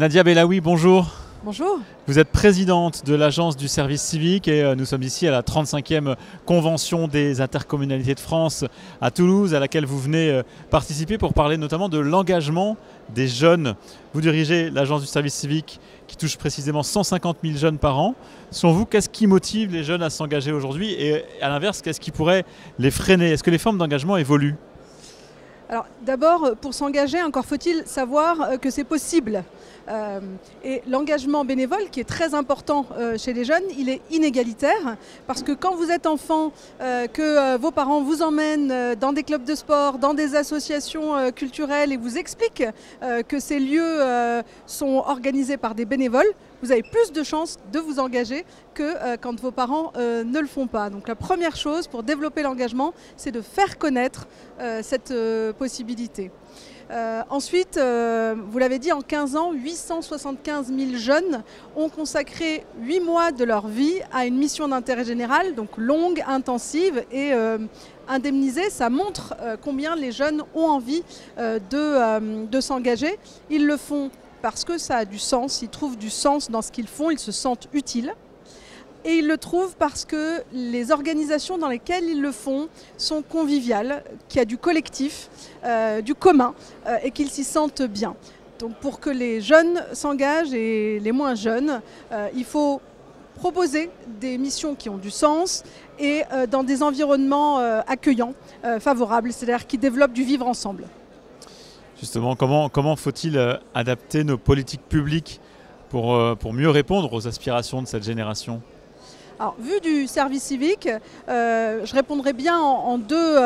Nadia Bellaoui, bonjour. Bonjour. Vous êtes présidente de l'Agence du service civique et nous sommes ici à la 35e convention des intercommunalités de France à Toulouse, à laquelle vous venez participer pour parler notamment de l'engagement des jeunes. Vous dirigez l'Agence du service civique qui touche précisément 150 000 jeunes par an. Selon vous, qu'est-ce qui motive les jeunes à s'engager aujourd'hui et à l'inverse, qu'est-ce qui pourrait les freiner? Est-ce que les formes d'engagement évoluent? Alors d'abord, pour s'engager, encore faut-il savoir que c'est possible. Et l'engagement bénévole, qui est très important chez les jeunes, il est inégalitaire. Parce que quand vous êtes enfant, que vos parents vous emmènent dans des clubs de sport, dans des associations culturelles et vous expliquent que ces lieux sont organisés par des bénévoles, vous avez plus de chances de vous engager que quand vos parents ne le font pas. Donc la première chose pour développer l'engagement, c'est de faire connaître cette possibilité. Ensuite, vous l'avez dit, en 15 ans, 875 000 jeunes ont consacré 8 mois de leur vie à une mission d'intérêt général, donc longue, intensive et indemnisée. Ça montre combien les jeunes ont envie de s'engager. Ils le font parce que ça a du sens, ils trouvent du sens dans ce qu'ils font, ils se sentent utiles. Et ils le trouvent parce que les organisations dans lesquelles ils le font sont conviviales, qu'il y a du collectif, du commun et qu'ils s'y sentent bien. Donc pour que les jeunes s'engagent et les moins jeunes, il faut proposer des missions qui ont du sens et dans des environnements accueillants, favorables, c'est-à-dire qui développent du vivre ensemble. Justement, comment faut-il adapter nos politiques publiques pour mieux répondre aux aspirations de cette génération ? Alors, vu du service civique, je répondrai bien en deux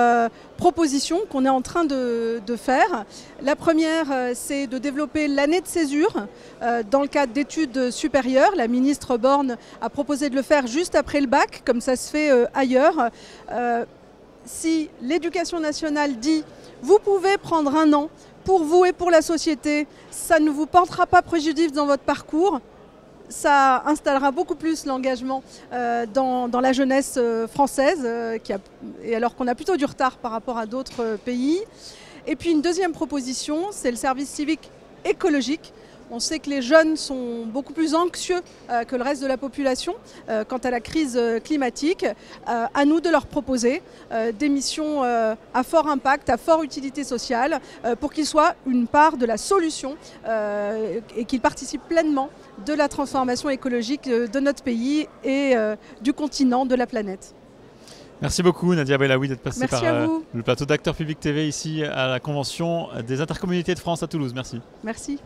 propositions qu'on est en train de faire. La première, c'est de développer l'année de césure dans le cadre d'études supérieures. La ministre Borne a proposé de le faire juste après le bac, comme ça se fait ailleurs. Si l'éducation nationale dit « vous pouvez prendre un an pour vous et pour la société, ça ne vous portera pas préjudice dans votre parcours », ça installera beaucoup plus l'engagement dans la jeunesse française, et alors qu'on a plutôt du retard par rapport à d'autres pays. Et puis une deuxième proposition, c'est le service civique écologique. On sait que les jeunes sont beaucoup plus anxieux que le reste de la population quant à la crise climatique. À nous de leur proposer des missions à fort impact, à forte utilité sociale, pour qu'ils soient une part de la solution et qu'ils participent pleinement de la transformation écologique de notre pays et du continent, de la planète. Merci beaucoup Nadia Bellaoui d'être passée par le plateau d'Acteurs Publics TV ici à la Convention des intercommunalités de France à Toulouse. Merci. Merci.